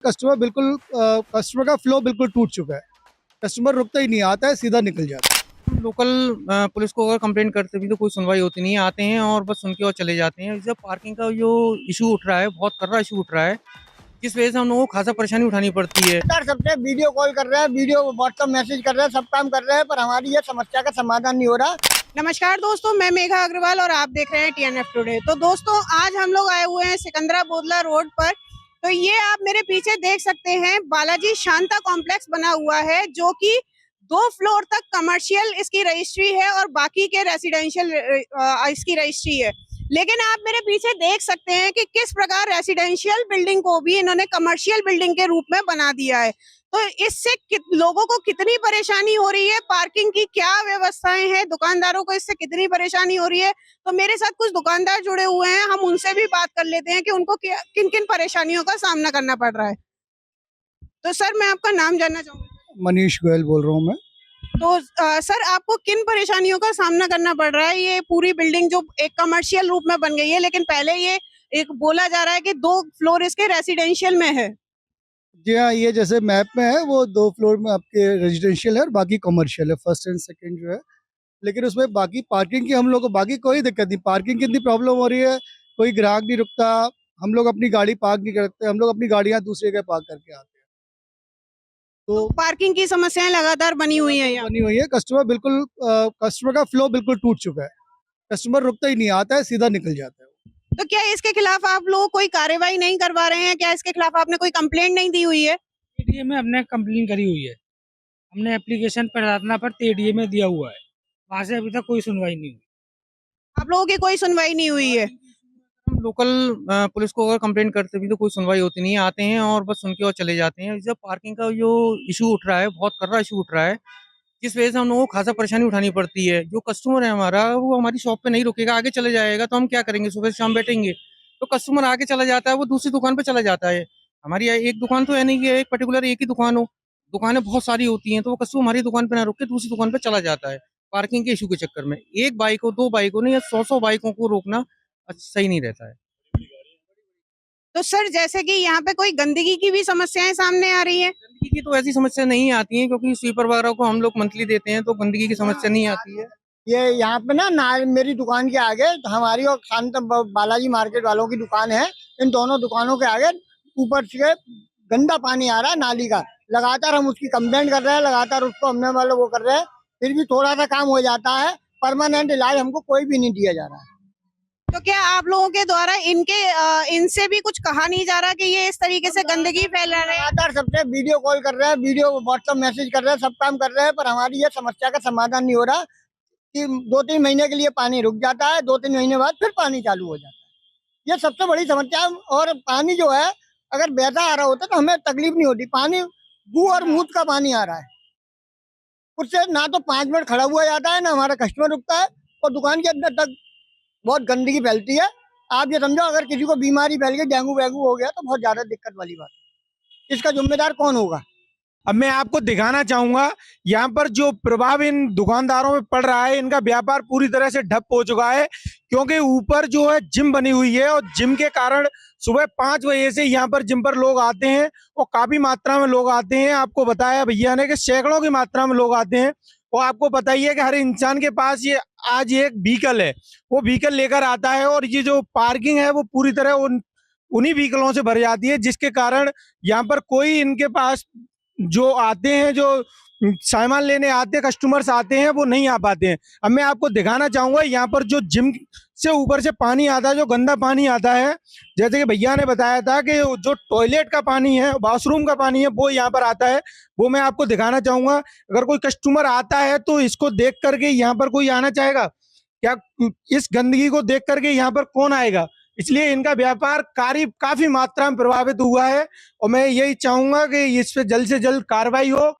Customer का flow बिल्कुल टूट चुका है। कस्टमर रुकता ही नहीं, आता है सीधा निकल जाता है। लोकल पुलिस को अगर कंप्लेंट करते भी तो कोई सुनवाई होती नहीं है। आते हैं और बस सुन के और चले जाते हैं। जब पार्किंग का जो इशू उठ रहा है, बहुत कर्रा इशू उठ रहा है, जिस वजह से हम लोगों को खासा परेशानी उठानी पड़ती है। सर सबसे वीडियो कॉल कर रहे हैं, वीडियो व्हाट्सएप मैसेज कर रहे हैं, सब काम कर रहे हैं, पर हमारी ये समस्या का समाधान नहीं हो रहा। नमस्कार दोस्तों, मैं मेघा अग्रवाल और आप देख रहे हैं TNF टुडे। तो दोस्तों, आज हम लोग आए हुए हैं सिकंदरा बोदला रोड पर। तो ये आप मेरे पीछे देख सकते हैं, बालाजी शांता कॉम्प्लेक्स बना हुआ है, जो कि 2 फ्लोर तक कमर्शियल इसकी रजिस्ट्री है और बाकी के रेसिडेंशियल इसकी रजिस्ट्री है। लेकिन आप मेरे पीछे देख सकते हैं कि किस प्रकार रेसिडेंशियल बिल्डिंग को भी इन्होंने कमर्शियल बिल्डिंग के रूप में बना दिया है। तो इससे लोगों को कितनी परेशानी हो रही है, पार्किंग की क्या व्यवस्थाएं हैं, दुकानदारों को इससे कितनी परेशानी हो रही है। तो मेरे साथ कुछ दुकानदार जुड़े हुए हैं, हम उनसे भी बात कर लेते हैं कि उनको किन किन परेशानियों का सामना करना पड़ रहा है। तो सर, मैं आपका नाम जानना चाहूंगी। मनीष गोयल बोल रहा हूँ मैं। तो सर, आपको किन परेशानियों का सामना करना पड़ रहा है? ये पूरी बिल्डिंग जो एक कमर्शियल रूप में बन गई है, लेकिन पहले ये एक बोला जा रहा है कि 2 फ्लोर इसके रेसिडेंशियल में है। जी हाँ, ये जैसे मैप में है वो 2 फ्लोर में आपके रेजिडेंशियल है और बाकी कमर्शियल है, फर्स्ट एंड सेकंड जो है। लेकिन उसमें बाकी पार्किंग की हम लोग को बाकी कोई दिक्कत नहीं। पार्किंग की इतनी प्रॉब्लम हो रही है, कोई ग्राहक नहीं रुकता, हम लोग अपनी गाड़ी पार्क नहीं करते, हम लोग अपनी गाड़ियाँ दूसरे के पार्क करके आते हैं। तो पार्किंग की समस्याएं लगातार बनी हुई है यहाँ। बनी हुई है। कस्टमर का फ्लो बिल्कुल टूट चुका है। कस्टमर रुकता ही नहीं, आता है सीधा निकल जाता है। तो क्या इसके खिलाफ आप लोग कोई कार्यवाही नहीं करवा रहे हैं? क्या इसके खिलाफ आपने कोई कंप्लेंट नहीं दी हुई है? TDA में हमने कंप्लेन करी हुई है। हमने एप्लीकेशन प्रार्थना पर TDA में दिया हुआ है। वहाँ से अभी तक कोई सुनवाई नहीं हुई। आप लोगों की कोई सुनवाई नहीं हुई है? हम लोकल पुलिस को अगर कंप्लेंट करते भी तो कोई सुनवाई होती नहीं है। आते हैं और बस सुन के और चले जाते हैं। जब पार्किंग का जो इशू उठ रहा है, बहुत कर्रा इशू उठ रहा है, जिस वजह से हम लोगों को खासा परेशानी उठानी पड़ती है। जो कस्टमर है हमारा, वो हमारी शॉप पे नहीं रुकेगा, आगे चले जाएगा। तो हम क्या करेंगे? सुबह से शाम बैठेंगे तो कस्टमर आगे चला जाता है, वो दूसरी दुकान पे चला जाता है। हमारी एक दुकान तो है नहीं कि एक पर्टिकुलर एक ही दुकान हो, दुकानें बहुत सारी होती हैं। तो वो कस्टमर हमारी दुकान पे ना रुक के दूसरी दुकान पे चला जाता है, पार्किंग के इशू के चक्कर में। एक बाइक हो, 2 बाइक हो, नहीं या 100 बाइकों को रोकना सही नहीं रहता है। तो सर, जैसे कि यहाँ पे कोई गंदगी की भी समस्याएं सामने आ रही है? गंदगी की तो ऐसी समस्या नहीं आती है, क्योंकि स्वीपर वगैरह को हम लोग मंथली देते हैं, तो गंदगी की समस्या नहीं आती है। ये यहाँ पे ना मेरी दुकान के आगे, हमारी और शांत बालाजी मार्केट वालों की दुकान है, इन दोनों दुकानों के आगे ऊपर से गंदा पानी आ रहा है नाली का। लगातार हम उसकी कंप्लेंट कर रहे हैं, लगातार उसको हमने वाले वो कर रहे हैं, फिर भी थोड़ा सा काम हो जाता है। परमानेंट इलाज हमको कोई भी नहीं दिया जा रहा है। तो क्या आप लोगों के द्वारा इनसे भी कुछ कहा नहीं जा रहा कि ये इस तरीके से गंदगी फैला रहे हैं? लगातार सबसे वीडियो कॉल कर रहे हैं, वीडियो व्हाट्सएप मैसेज कर रहे हैं, सब काम कर रहे हैं, पर हमारी ये समस्या का समाधान नहीं हो रहा कि 2-3 महीने के लिए पानी रुक जाता है, 2-3 महीने बाद फिर पानी चालू हो जाता है। ये सबसे बड़ी समस्या है। और पानी जो है, अगर बहता आ रहा होता तो हमें तकलीफ नहीं होती। पानी गू और मूत का पानी आ रहा है, उससे ना तो 5 मिनट खड़ा हुआ जाता है, ना हमारा कस्टमर रुकता है, और दुकान के अंदर तक बहुत गंदगी फैलती है। आप ये समझो, अगर किसी को बीमारी फैल गई, डेंगू वेंगू हो गया, तो बहुत ज्यादा दिक्कत वाली बात है। इसका जिम्मेदार कौन होगा? अब मैं आपको दिखाना चाहूंगा यहाँ पर जो प्रभाव इन दुकानदारों में पड़ रहा है। इनका व्यापार पूरी तरह से ठप हो चुका है, क्योंकि ऊपर जो है जिम बनी हुई है, और जिम के कारण सुबह 5 बजे से यहाँ पर जिम पर लोग आते हैं, और काफी मात्रा में लोग आते हैं। आपको बताया भैया ने कि सैकड़ों की मात्रा में लोग आते हैं। और आपको बताइए कि हर इंसान के पास ये आज एक व्हीकल है, वो व्हीकल लेकर आता है, और ये जो पार्किंग है वो पूरी तरह उन्हीं व्हीकलों से भर जाती है, जिसके कारण यहाँ पर कोई इनके पास जो आते हैं, जो सामान लेने आते हैं, कस्टमर्स आते हैं, वो नहीं आ पाते हैं। अब मैं आपको दिखाना चाहूंगा यहाँ पर जो जिम से ऊपर से पानी आता है, जो गंदा पानी आता है, जैसे कि भैया ने बताया था कि जो टॉयलेट का पानी है, वॉशरूम का पानी है, वो यहाँ पर आता है। वो मैं आपको दिखाना चाहूंगा। अगर कोई कस्टमर आता है तो इसको देख करके यहाँ पर कोई आना चाहेगा क्या? इस गंदगी को देख करके यहाँ पर कौन आएगा? इसलिए इनका व्यापार काफी मात्रा में प्रभावित हुआ है, और मैं यही चाहूंगा कि इस पे जल्द से जल्द कार्रवाई हो।